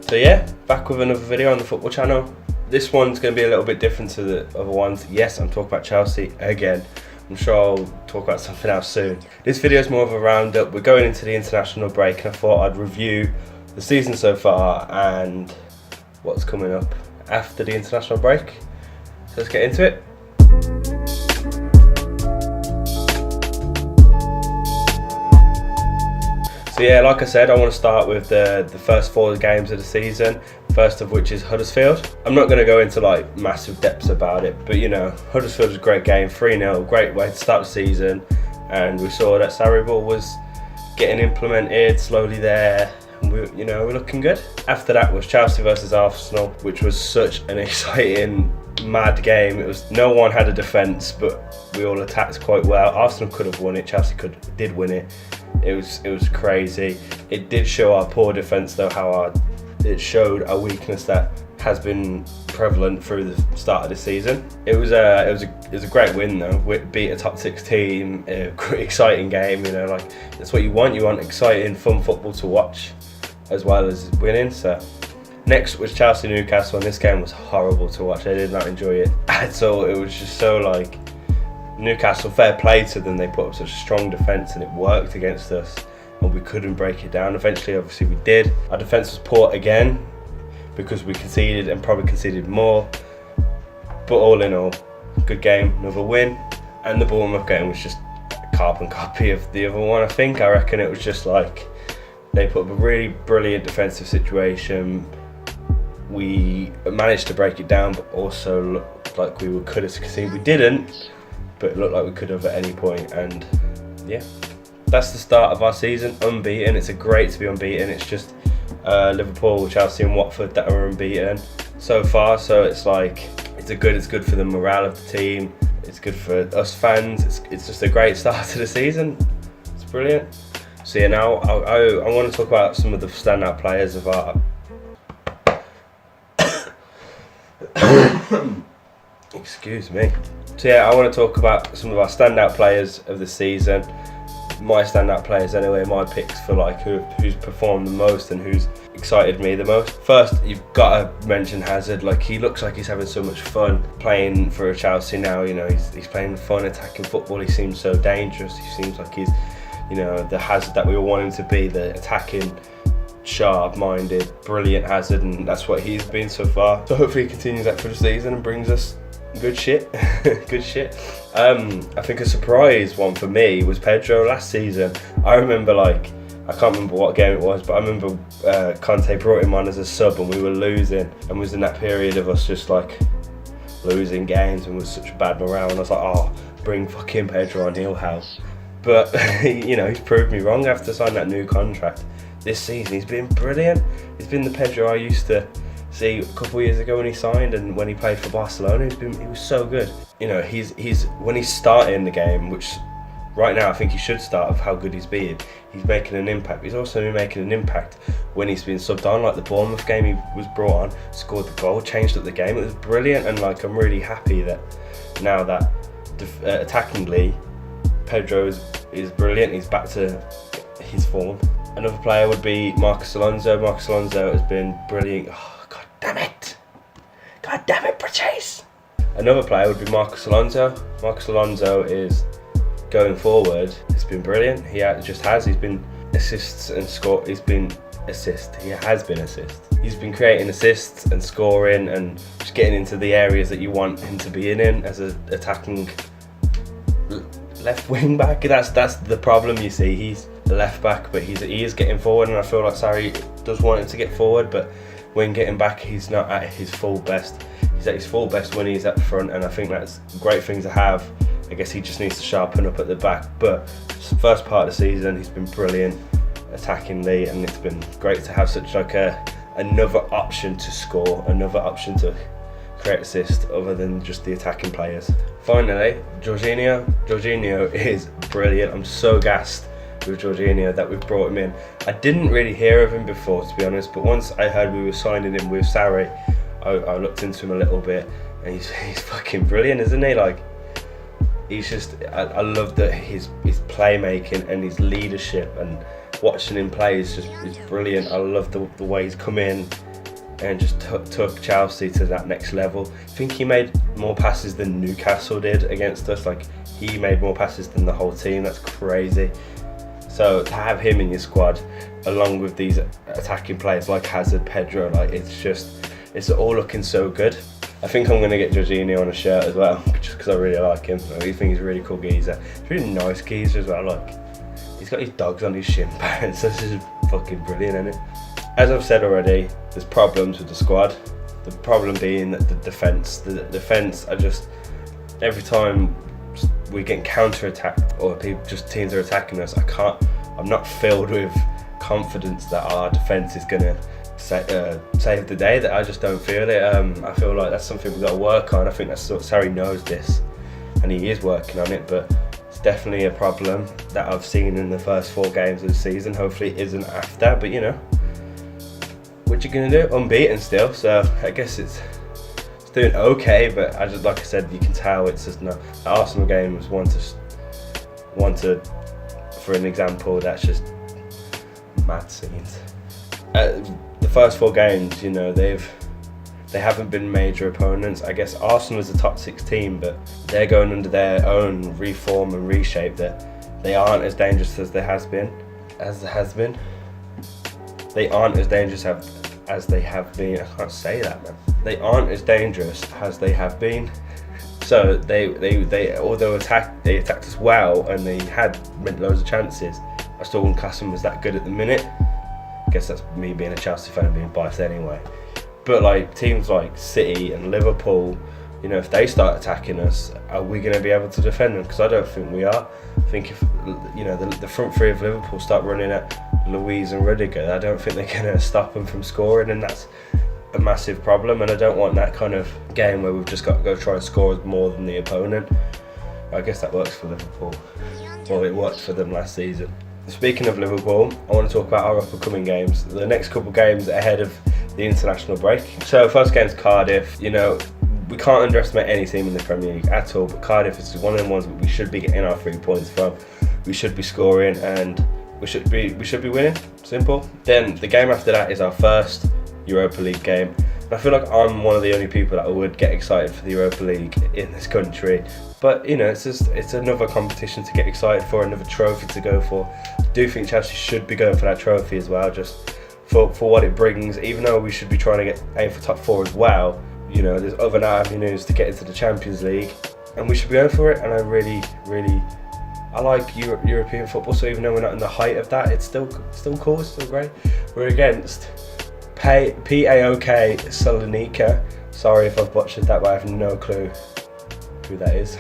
So yeah, back with another video on the football channel. This one's going to be a little bit different to the other ones. Yes, I'm talking about Chelsea again. I'm sure I'll talk about something else soon. This video is more of a roundup. We're going into the international break and I thought I'd review the season so far and what's coming up after the international break. So let's get into it. So yeah, like I said, I want to start with the first 4 games of the season, first of which is Huddersfield. I'm not going to go into like massive depths about it, but you know, Huddersfield was a great game, 3-0, great way to start the season, and we saw that Sarri ball was getting implemented slowly there, and we're looking good. After that was Chelsea versus Arsenal, which was such an exciting, mad game. It was, no one had a defence, but we all attacked quite well. Arsenal could have won it, Chelsea did win it. It was crazy. It did show our poor defence though, it showed a weakness that has been prevalent through the start of the season. It was a great win though. We beat a top 6 team, exciting game. You know, like that's what you want. You want exciting, fun football to watch, as well as winning. So next was Chelsea Newcastle, and this game was horrible to watch. I did not enjoy it at all. It was just so like. Newcastle, fair play to them, they put up such a strong defence and it worked against us and we couldn't break it down. Eventually, obviously we did. Our defence was poor again because we conceded and probably conceded more, but all in all, good game, another win. And the Bournemouth game was just a carbon copy of the other one. I reckon it was just like they put up a really brilliant defensive situation. We managed to break it down, but also looked like we could have succeeded. We didn't, but it looked like we could have at any point. And yeah, that's the start of our season, unbeaten. It's great to be unbeaten. It's just Liverpool, Chelsea and Watford that are unbeaten so far, so it's like it's good for the morale of the team, it's good for us fans, it's just a great start to the season. It's brilliant. So yeah, now I want to talk about some of the standout players of our excuse me. So yeah, I want to talk about some of our standout players of the season. My standout players anyway, my picks for like who's performed the most and who's excited me the most. First, you've got to mention Hazard. Like, he looks like he's having so much fun playing for Chelsea now. You know, he's playing fun attacking football. He seems so dangerous. He seems like he's, you know, the Hazard that we all want him to be, the attacking, sharp-minded, brilliant Hazard, and that's what he's been so far. So hopefully he continues that for the season and brings us good shit. Good shit. I think a surprise one for me was Pedro last season. I remember, like, I can't remember what game it was, but I remember Kante brought him on as a sub and we were losing, and was in that period of us just like losing games and was such bad morale, and I was like, oh, bring fucking Pedro on, he'll help. But you know, he's proved me wrong after signing that new contract. This season he's been brilliant. He's been the Pedro I used to see a couple of years ago when he signed and when he played for Barcelona. He was so good. You know, he's when he's starting the game, which right now I think he should start, of how good he's been, he's making an impact. He's also been making an impact when he's been subbed on, like the Bournemouth game he was brought on, scored the goal, changed up the game. It was brilliant, and like I'm really happy that now that attackingly Pedro is brilliant. He's back to his form. Another player would be Marcos Alonso. Marcos Alonso has been brilliant. Oh, God damn it, Patrice. Another player would be Marcos Alonso. Marcos Alonso is going forward. It's been brilliant. He's been assists and score. He has been assist. He's been creating assists and scoring and just getting into the areas that you want him to be in as an attacking left wing back. That's the problem, you see. He's the left back, but he is getting forward, and I feel like Sarri does want him to get forward, but when getting back, he's not at his full best. He's at his full best when he's up front, and I think that's a great thing to have. I guess he just needs to sharpen up at the back, but first part of the season, he's been brilliant attackingly, and it's been great to have such like another option to score, another option to create assist other than just the attacking players. Finally, Jorginho. Jorginho is brilliant. I'm so gassed with Jorginho that we've brought him in. I didn't really hear of him before, to be honest, but once I heard we were signing him with Sarri, I looked into him a little bit, and he's fucking brilliant, isn't he? Like, he's just, I love that his playmaking and his leadership, and watching him play is brilliant. I love the way he's come in. and just took Chelsea to that next level. I think he made more passes than Newcastle did against us. Like, he made more passes than the whole team. That's crazy. So to have him in your squad, along with these attacking players like Hazard, Pedro, like, it's all looking so good. I think I'm going to get Jorginho on a shirt as well, just because I really like him. I think he's a really cool geezer. He's a really nice geezer as well. Like, he's got his dogs on his shin pads. This is fucking brilliant, isn't it? As I've said already, there's problems with the squad. The problem being that the defence. The defence are just, every time we get counter-attacked or teams are attacking us, I'm not filled with confidence that our defence is going to save the day. That I just don't feel it. I feel like that's something we've got to work on. I think that's what Sarri knows this, and he is working on it, but it's definitely a problem that I've seen in the first 4 games of the season. Hopefully it isn't after, but you know, what you gonna do? Unbeaten still, so I guess it's doing okay, but like I said, you can tell it's just not. The Arsenal game was one to, for an example, that's just mad scenes. The first 4 games, you know, they haven't been major opponents. I guess Arsenal is a top 6 team, but they're going under their own reform and reshape. That they aren't as dangerous as they has been. They aren't as dangerous as they have been. I can't say that, man. They aren't as dangerous as they have been. So they although they attacked us well and they had loads of chances, I still wouldn't class them as that good at the minute. I guess that's me being a Chelsea fan and being biased anyway. But like teams like City and Liverpool, you know, if they start attacking us, are we going to be able to defend them? Because I don't think we are. I think if, you know, the front three of Liverpool start running at Luiz and Rudiger, I don't think they're going to stop them from scoring, and that's a massive problem. And I don't want that kind of game where we've just got to go try and score more than the opponent. I guess that works for Liverpool. Well, it worked for them last season. Speaking of Liverpool, I want to talk about our upcoming games. The next couple games ahead of the international break. So first game's Cardiff. You know, we can't underestimate any team in the Premier League at all, but Cardiff is one of the ones that we should be getting our 3 points from. We should be scoring and we should be winning. Simple. Then the game after that is our first Europa League game. And I feel like I'm one of the only people that would get excited for the Europa League in this country. But you know, it's another competition to get excited for, another trophy to go for. I do think Chelsea should be going for that trophy as well, just for what it brings. Even though we should be trying to aim for top 4 as well, you know, there's other avenues to get into the Champions League, and we should be going for it. And I really I like European football, so even though we're not in the height of that, it's still cool, it's still great. We're against PAOK Salonika. Sorry if I've butchered that, but I have no clue who that is.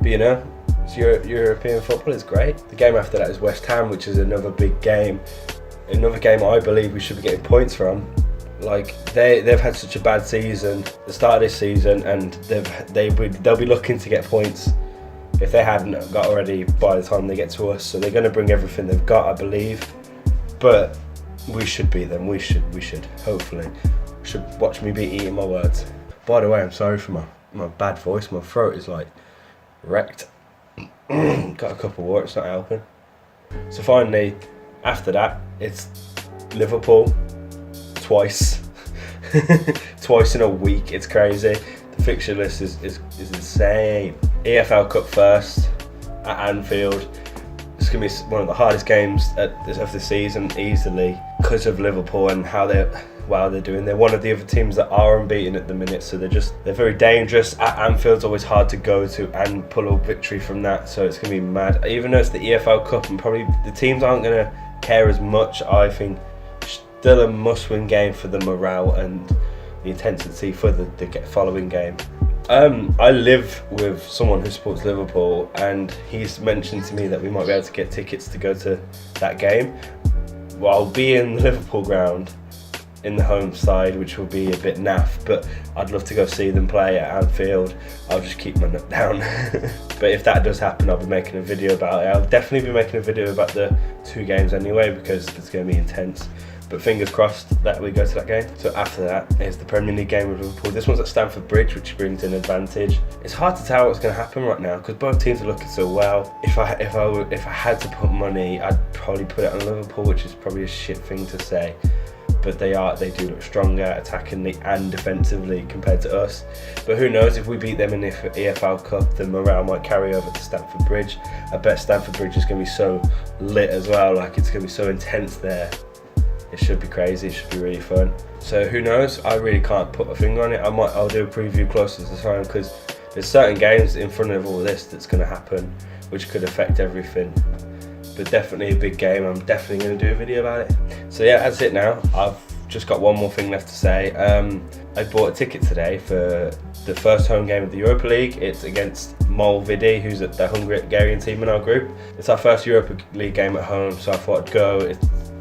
But you know, it's European football is great. The game after that is West Ham, which is another big game. Another game I believe we should be getting points from. Like they've had such a bad season, the start of this season, and they'll be looking to get points if they hadn't got already by the time they get to us. So they're going to bring everything they've got, I believe. But we should beat them. We should. Hopefully, you should watch me be eating my words. By the way, I'm sorry for my bad voice. My throat is like wrecked. Got a cup of water. It's not helping. So finally, after that, it's Liverpool. Twice in a week. It's crazy. The fixture list is insane. EFL Cup first at Anfield. It's going to be one of the hardest games of the season easily because of Liverpool and how they're doing. They're one of the other teams that are unbeaten at the minute, so they're very dangerous. At Anfield's always hard to go to and pull a victory from that, so it's going to be mad. Even though it's the EFL Cup and probably the teams aren't going to care as much, I think still a must-win game for the morale and the intensity for the following game. I live with someone who supports Liverpool, and he's mentioned to me that we might be able to get tickets to go to that game. Well, I'll be in the Liverpool ground in the home side, which will be a bit naff, but I'd love to go see them play at Anfield. I'll just keep my nut down. But if that does happen, I'll be making a video about it. I'll definitely be making a video about the 2 games anyway, because it's going to be intense. But fingers crossed that we go to that game. So after that is the Premier League game with Liverpool. This one's at Stamford Bridge, which brings an advantage. It's hard to tell what's going to happen right now because both teams are looking so well. If I had to put money, I'd probably put it on Liverpool, which is probably a shit thing to say. but they do look stronger attackingly and defensively compared to us. But who knows, if we beat them in the EFL Cup, the morale might carry over to Stamford Bridge. I bet Stamford Bridge is going to be so lit as well, like it's going to be so intense there. It should be crazy, it should be really fun. So who knows, I really can't put a finger on it. I'll do a preview closer to the time, because there's certain games in front of all this that's going to happen which could affect everything. But definitely a big game. I'm definitely going to do a video about it. So yeah, that's it now. I've just got one more thing left to say. I bought a ticket today for the first home game of the Europa League. It's against Molvidi, who's at the Hungarian team in our group. It's our first Europa League game at home, so I thought I'd go.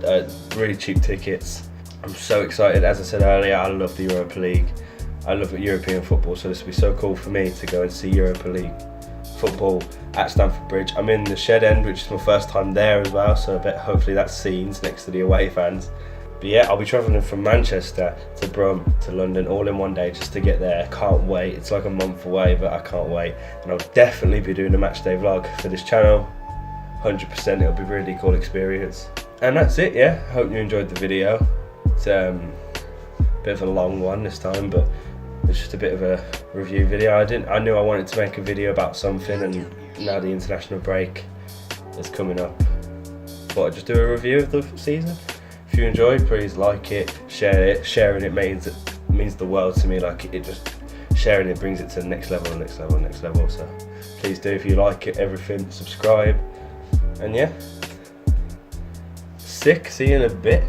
It's really cheap tickets. I'm so excited. As I said earlier, I love the Europa League. I love European football, so this will be so cool for me to go and see Europa League football at Stamford Bridge. I'm in the Shed End, which is my first time there as well, so I bet hopefully that's scenes next to the away fans. But yeah, I'll be travelling from Manchester to Brum to London all in one day just to get there. Can't wait. It's like a month away, but I can't wait. And I'll definitely be doing a match day vlog for this channel. 100%, it'll be a really cool experience. And that's it, yeah. Hope you enjoyed the video. It's a bit of a long one this time, but it's just a bit of a review video. I knew I wanted to make a video about something, and now the international break is coming up. Thought I'd just do a review of the season. If you enjoyed, please like it, share it. Sharing it means the world to me. Like sharing it brings it to the next level, next level, next level. So please do, if you like it, everything, subscribe. And yeah, sick. See you in a bit.